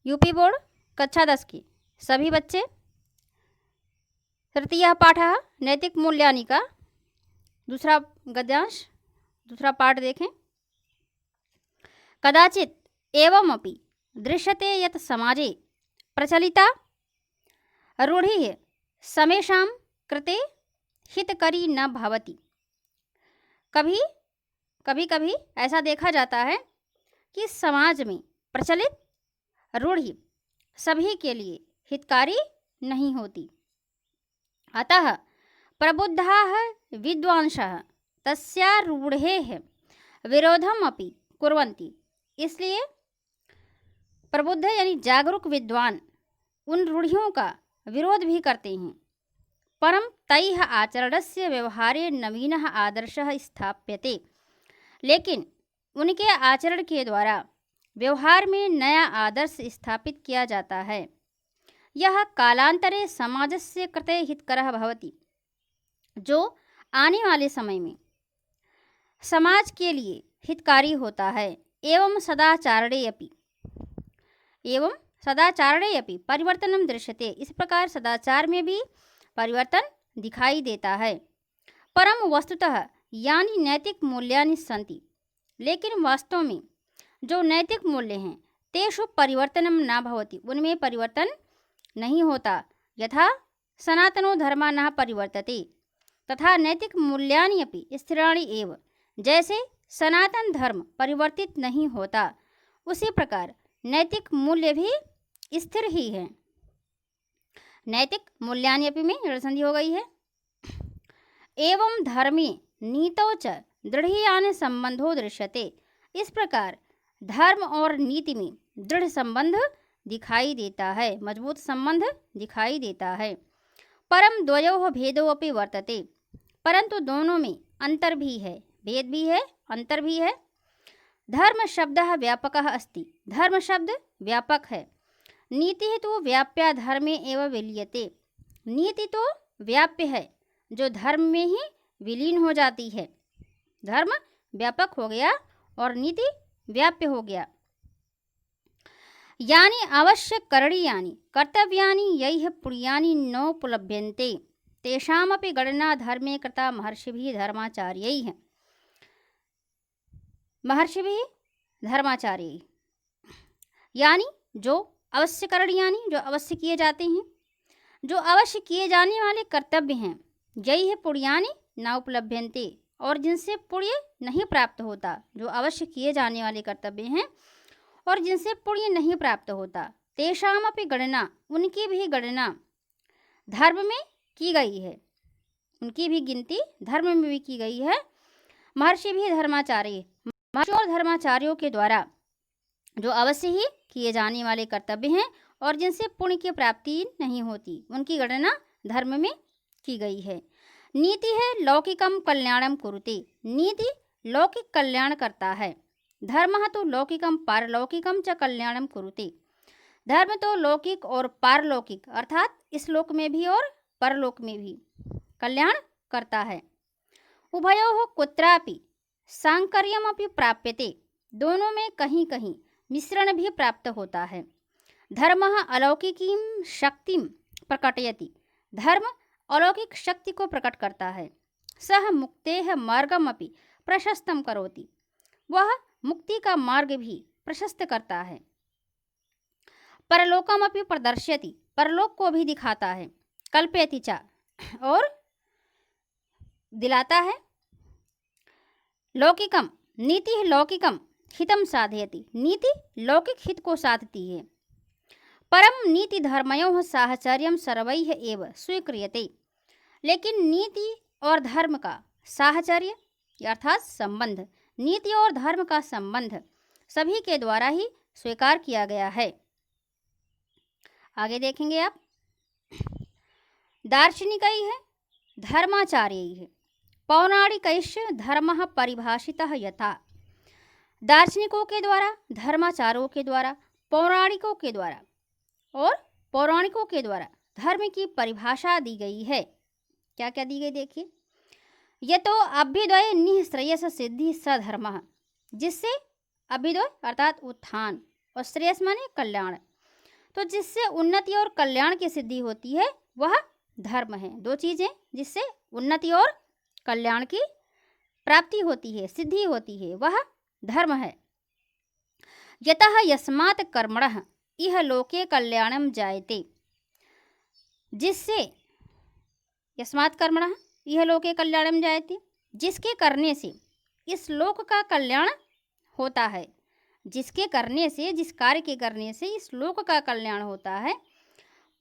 UP board कक्षा 10 की सभी बच्चे तृतीयः पाठः नैतिक मूल्यानि का दूसरा गद्यांश दूसरा पाठ देखें। कदाचित् एवमपि दृश्यते यत् समाजे प्रचलिता रूढ़िः समेषां कृते हितकरी न भवति। कभी ऐसा देखा जाता है कि समाज में प्रचलित रूढ़ि सभी के लिए हितकारी नहीं होती। अतः प्रबुद्धाः विद्वांसः तस्यारूढेः विरोधम् अपि कुर्वन्ति। इसलिए प्रबुद्ध यानी जागरूक विद्वान उन रूढ़ियों का विरोध भी करते हैं। परं तैः आचरणस्य व्यवहारे नवीनः आदर्शः स्थाप्यते। लेकिन उनके आचरण के द्वारा व्यवहार में नया आदर्श स्थापित किया जाता है। यह कालांतरे समाजस्य कृते हितकरः भवति, जो आने वाले समय में समाज के लिए हितकारी होता है। एवं सदाचारणे अपि परिवर्तनम दृश्यते। इस प्रकार सदाचार में भी परिवर्तन दिखाई देता है। परम वस्तुतः यानी नैतिक मूल्यानि सन्ति, लेकिन वास्तव में जो नैतिक मूल्य हैं तेषु परिवर्तनम न भवति, उनमें परिवर्तन नहीं होता। यथा सनातनो धर्मः न परिवर्तते तथा नैतिक मूल्यानि अपि स्थिराणि एव। जैसे सनातन धर्म परिवर्तित नहीं होता, उसी प्रकार नैतिक मूल्य भी स्थिर ही है। नैतिक मूल्यानि अपि में ऋण संधि हो गई है। एवं धर्मे नीतौ च दृढ़ीयान संबंधो दृश्यते। इस प्रकार धर्म और नीति में दृढ़ संबंध दिखाई देता है, मजबूत संबंध दिखाई देता है। परम द्वयोः भेदो अपि वर्तते, परंतु दोनों में अंतर भी है, भेद भी है, अंतर भी है। धर्म शब्दः व्यापकः अस्ति, धर्म शब्द व्यापक है। नीति तो व्याप्या धर्मे एव विलीयते। नीति तो व्याप्य है जो धर्म में ही विलीन हो जाती है। धर्म व्यापक हो गया और नीति व्याप्य हो गया। यानि आवश्यक करणीयानि कर्तव्यानि यैः पुण्यानि नोपलभ्यन्ते तेषामपि गणना धर्मे कृता महर्षिभिः धर्माचार्यैः। यानी जो अवश्य करणीयानि, जो अवश्य किए जाते हैं, जो अवश्य किए जाने वाले कर्तव्य हैं। यैः पुण्यानि न उपलभ्यन्ते, और जिनसे पुण्य नहीं प्राप्त होता, जो अवश्य किए जाने वाले कर्तव्य हैं और जिनसे पुण्य नहीं प्राप्त होता। तेषामपि गणना, उनकी भी गणना धर्म में की गई है, उनकी भी गिनती धर्म में भी की गई है। महर्षि भी धर्माचार्य, महर्षियों और धर्माचार्यों के द्वारा जो अवश्य ही किए जाने वाले कर्तव्य हैं और जिनसे पुण्य की प्राप्ति नहीं होती, उनकी गणना धर्म में की गई है। नीति है लौकिकम कल्याणम कुरुते। नीति लौकिक कल्याण करता है। धर्मः तो लौकिकम पारलौकिकम च कल्याणम कुरुते। धर्म तो लौकिक और पारलौकिक अर्थात इस लोक में भी और परलोक में भी कल्याण करता है। उभयोः कुत्रापि सांकर्यमपि प्राप्यते। दोनों में कहीं कहीं मिश्रण भी प्राप्त होता है। धर्मः अलौकिकीं शक्तिं प्रकटयति। धर्म अलौकिक शक्ति को प्रकट करता है। सह मुक्तेः मार्गमपि प्रशस्तं करोति। वह मुक्ति का मार्ग भी प्रशस्त करता है। परलोकमपि प्रदर्शयति। परलोक को भी दिखाता है। कल्पयति च, और दिलाता है। लौकिकम नीति लौकिकम हितम साधयति। नीति लौकिक हित को साधती है। परम नीति धर्मयोः साहचर्यम सर्वैः एव स्वीक्रियते। लेकिन नीति और धर्म का साहचर्य अर्थात संबंध, नीति और धर्म का संबंध सभी के द्वारा ही स्वीकार किया गया है। आगे देखेंगे आप। दार्शनिकैः धर्माचार्यैः पौराणिकैश्च धर्मः परिभाषितः यथा। दार्शनिकों के द्वारा, धर्माचार्यों के द्वारा, पौराणिकों के द्वारा और पौराणिकों के द्वारा धर्म की परिभाषा दी गई है। क्या क्या दी गई देखिए। ये तो अभ्युदय निःश्रेयस सिद्धि सधर्मः, जिससे अभ्युदय अर्थात उत्थान और श्रेयस माने कल्याण, तो जिससे उन्नति और कल्याण की सिद्धि होती है वह धर्म है। दो चीज़ें जिससे उन्नति और कल्याण की प्राप्ति होती है, सिद्धि होती है, वह धर्म है। यतः यस्मात् कर्मणः इह लोके कल्याणम जायते, जिससे यस्मात् कर्मणः इह लोके कल्याणम जायते, जिसके करने से इस लोक का कल्याण होता है, जिसके करने से, जिस कार्य के करने से इस लोक का कल्याण होता है।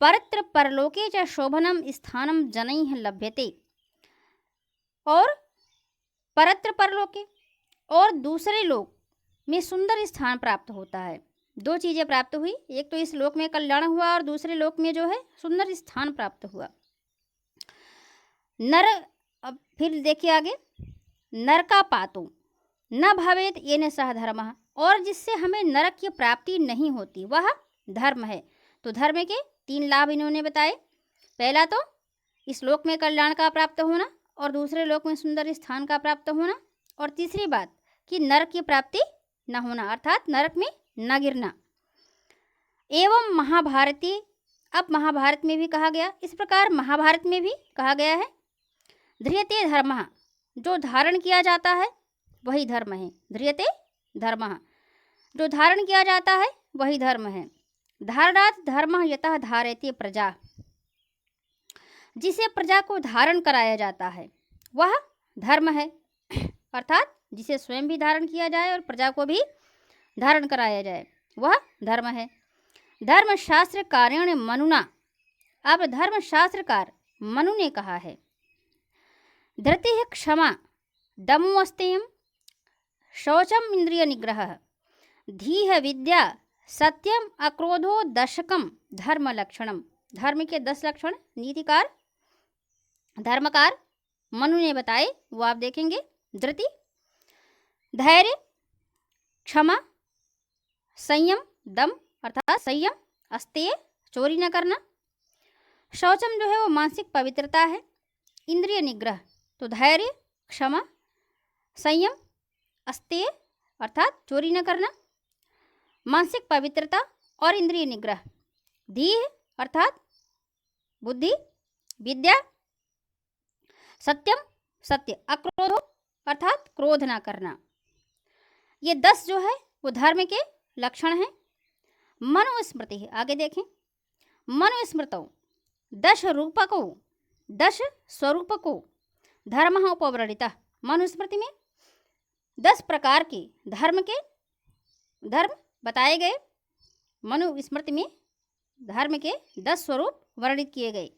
परत्र परलोके च शोभनम स्थानम जनैः लभ्यते, और परत्र परलोके और दूसरे लोक में सुंदर स्थान प्राप्त होता है। दो चीज़ें प्राप्त हुई, एक तो इस लोक में कल्याण हुआ और दूसरे लोक में जो है सुंदर स्थान प्राप्त हुआ। नर, अब फिर देखिए आगे, नरका पातो न भवेत येन सह धर्मः, और जिससे हमें नरक की प्राप्ति नहीं होती वह धर्म है। तो धर्म के 3 लाभ इन्होंने बताए। पहला तो इस लोक में कल्याण का प्राप्त होना और दूसरे लोक में सुंदर स्थान का प्राप्त होना, और तीसरी बात कि नरक की प्राप्ति न होना, अर्थात नरक में न गिरना। एवं महाभारती, अब महाभारत में भी कहा गया, इस प्रकार महाभारत में भी कहा गया है, ध्रियते धर्मः, जो धारण किया जाता है वही धर्म है। ध्रियते धर्मः, जो धारण किया जाता है वही धर्म है। धारणात् धर्मः यतः धारयते प्रजा, जिसे प्रजा को धारण कराया जाता है वह धर्म है, अर्थात जिसे स्वयं भी धारण किया जाए और प्रजा को भी धारण कराया जाए वह धर्म है। धर्मशास्त्र कारेण मनुना, अब धर्मशास्त्रकार मनु ने कहा है, धृतिः क्षमा दमोऽस्तेयं शौचम इंद्रिय निग्रह धीह विद्या सत्यम अक्रोधो दशकम धर्म लक्षणम। धर्म के 10 लक्षण नीतिकार धर्मकार मनु ने बताए, वो आप देखेंगे। धृति, धैर्य, क्षमा, संयम, दम अर्थात संयम, अस्तेय चोरी न करना, शौचम जो है वो मानसिक पवित्रता है, इंद्रिय निग्रह तो धैर्य, क्षमा, संयम, अस्तेय अर्थात चोरी न करना, मानसिक पवित्रता और इंद्रिय निग्रह, धीह अर्थात बुद्धि, विद्या, सत्यम सत्य, अक्रोधो अर्थात क्रोध ना करना। ये 10 जो है वो धर्म के लक्षण हैं। मनुस्मृति, आगे देखें, मनुस्मृतौ 10 रूपको 10 स्वरूपको धर्म उपव्रणितः। मनुस्मृति में 10 प्रकार के धर्म बताए गए। मनुस्मृति में धर्म के 10 स्वरूप वर्णित किए गए,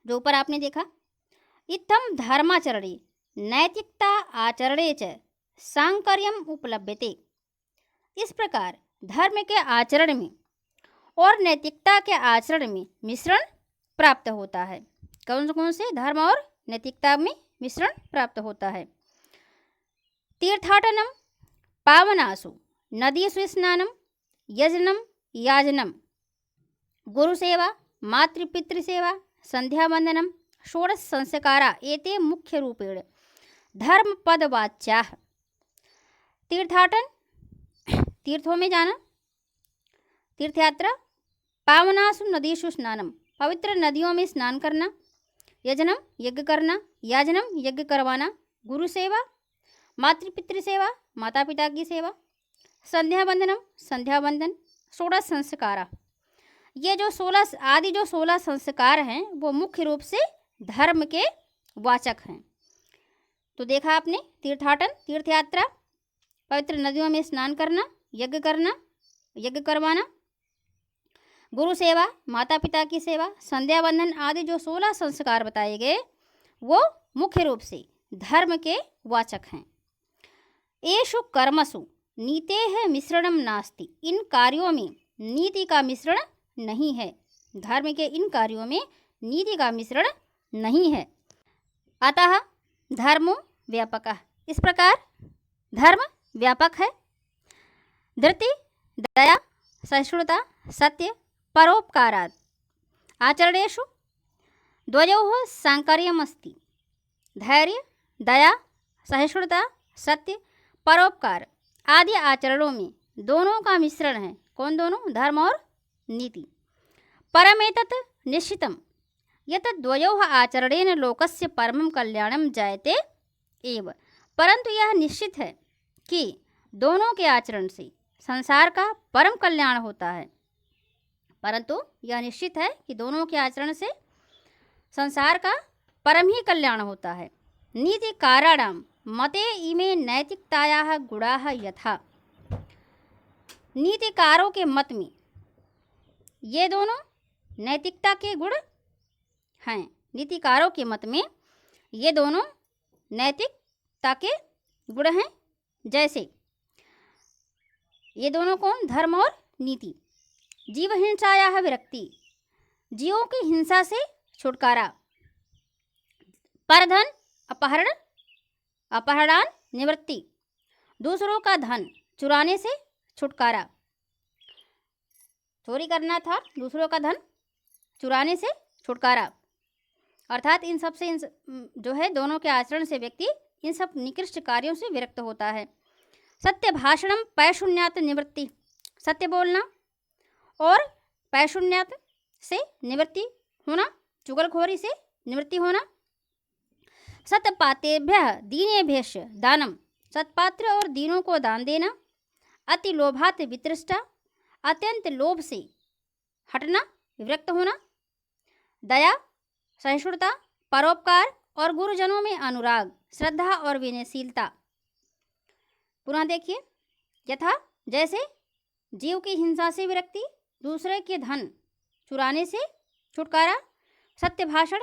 जो ऊपर आपने देखा। इत्थम धर्माचरणे नैतिकता आचरणे च सांकर्यम उपलभ्यते, इस प्रकार धर्म के आचरण में और नैतिकता के आचरण में मिश्रण प्राप्त होता है। कौन कौन से धर्म और नैतिकता में मिश्रण प्राप्त होता है। तीर्थाटनम पावनासु नदीषु स्नानम यजनम याजनम गुरुसेवा मातृपितृसेवा संध्यावंदनम षोडश संस्कारा एते मुख्य रूपेण धर्म पदवाच्याः। तीर्थाटन, तीर्थों में जाना, तीर्थयात्रा, पावनासु नदीषु स्नानम पवित्र नदियों में स्नान करना, यजनम यज्ञ करना, याजनम यज्ञ करवाना, गुरु सेवा मातृपितृ सेवा माता पिता की सेवा, संध्यावंदनम संध्यावंदन, षोडश संस्कारा, ये जो 16 संस्कार हैं वो मुख्य रूप से धर्म के वाचक हैं। तो देखा आपने, तीर्थाटन तीर्थयात्रा, पवित्र नदियों में स्नान करना, यज्ञ करना, यज्ञ करवाना, गुरु सेवा माता पिता की सेवा, संध्यावंदन आदि जो 16 संस्कार बताए गए वो मुख्य रूप से धर्म के वाचक हैं। एषु कर्मसु नीतेः मिश्रणम नास्ति, इन कार्यों में नीति का मिश्रण नहीं है। धर्म के इन कार्यों में नीति का मिश्रण नहीं है। अतः धर्मो व्यापकः, इस प्रकार धर्म व्यापक है। धृति, दया, सहिष्णुता, सत्य, परोपकारात् आचरणेषु द्वयोः सांकर्यमस्ति। धैर्य, दया, सहिष्णुता, सत्य, परोपकार आदि आचरणों में दोनों का मिश्रण है। कौन दोनों? धर्म और नीति। परमेतत् निश्चितम् यत् द्वयोः आचरणेन लोकस्य परमं कल्याणं जायते एव। परंतु यह निश्चित है कि दोनों के आचरण से संसार का परम कल्याण होता है। परंतु यह निश्चित है कि दोनों के आचरण से संसार का परम ही कल्याण होता है। नीतिकाराणां मते इमे नैतिकतायाः गुणाः यथा। नीतिकारों के मत में ये दोनों नैतिकता के गुण हैं। नीतिकारों के मत में ये दोनों नैतिकता के गुण हैं। जैसे ये दोनों कौन? धर्म और नीति। जीव हिंसायाः विरक्ति, जीवों की हिंसा से छुटकारा। परधन अपहरणान निवृत्ति, दूसरों का धन चुराने से छुटकारा। चोरी करना था, दूसरों का धन चुराने से छुटकारा। अर्थात इन सब से जो है दोनों के आचरण से व्यक्ति इन सब निकृष्ट कार्यों से विरक्त होता है। सत्य भाषणम पैशून्यात निवृत्ति, सत्य बोलना और पैशून्यात से निवृत्ति होना, चुगलखोरी से निवृत्ति होना। सत्पात्रेभ्यः दीनेभ्यश्च दानम, सत्पात्र और दीनों को दान देना। अति लोभात वितृष्टा, अत्यंत लोभ से हटना, विरक्त होना। दया, सहिष्णुता, परोपकार और गुरुजनों में अनुराग, श्रद्धा और विनयशीलता। पुनः देखिए, यथा जैसे जीव की हिंसा से विरक्ति, दूसरे के धन चुराने से छुटकारा, सत्य भाषण,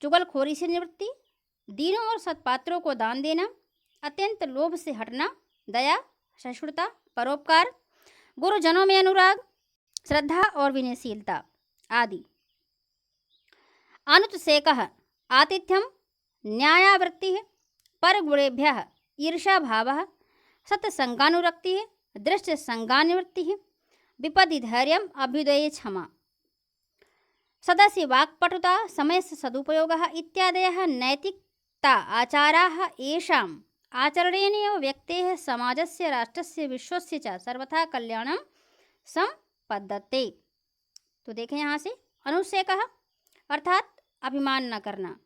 चुगलखोरी से निवृत्ति, दीनों और सत्पात्रों को दान देना, अत्यंत लोभ से हटना, दया, सहिष्णुता, परोपकार, गुरुजनों में अनुराग, श्रद्धा और विनयशीलता आदि। अनुत्सेकः आतिथ्यम न्यायावृत्तिः, परगुणेभ्यः ईर्ष्याभावः, सत्संगानुरक्तिः, दृष्टसंगानिवृत्तिः, विपदिधैर्यम्, अभ्युदये क्षमा। सदस्य वाक्पटुता, समयस्य सदुपयोगः इत्यादयः नैतिकता आचाराः येषाम् आचरणेनैव व्यक्तेः समाजस्य राष्ट्रस्य विश्वस्य च सर्वथा कल्याणं संपद्यते। तो देखें यहाँ से, अनुत्सेकः अर्थात अभिमान न करना,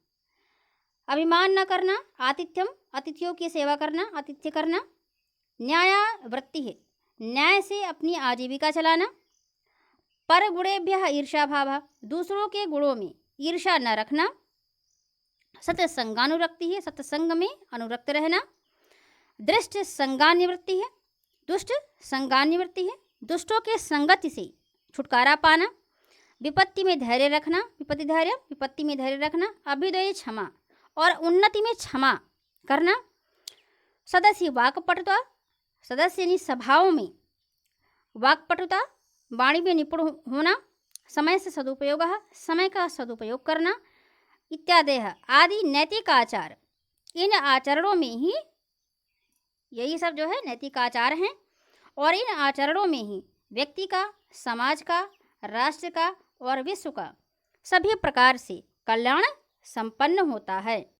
अभिमान न करना, आतिथ्यम अतिथियों की सेवा करना, आतिथ्य करना, न्यायावृत्ति है न्याय से अपनी आजीविका चलाना, पर गुणेभ्यः ईर्ष्याभाव, दूसरों के गुणों में ईर्ष्या न रखना, सत्संगानुरक्ति है सत्संग में अनुरक्त रहना, दृष्ट संगानिवृत्ति है दुष्ट संगानिवृत्ति है दुष्टों के संगति से छुटकारा पाना, विपत्ति में धैर्य रखना, विपत्ति धैर्य विपत्ति में धैर्य रखना, अभ्युदय क्षमा और उन्नति में क्षमा करना, सदस्य वाक्पटुता, सदस्य यानी सभाओं में वाक्पटुता, वाणी में निपुण होना, समय से सदुपयोग, समय का सदुपयोग करना, इत्यादि आदि नैतिक आचार। इन आचरणों में ही यही सब जो है नैतिक आचार हैं और इन आचरणों में ही व्यक्ति का, समाज का, राष्ट्र का और विश्व का सभी प्रकार से कल्याण संपन्न होता है।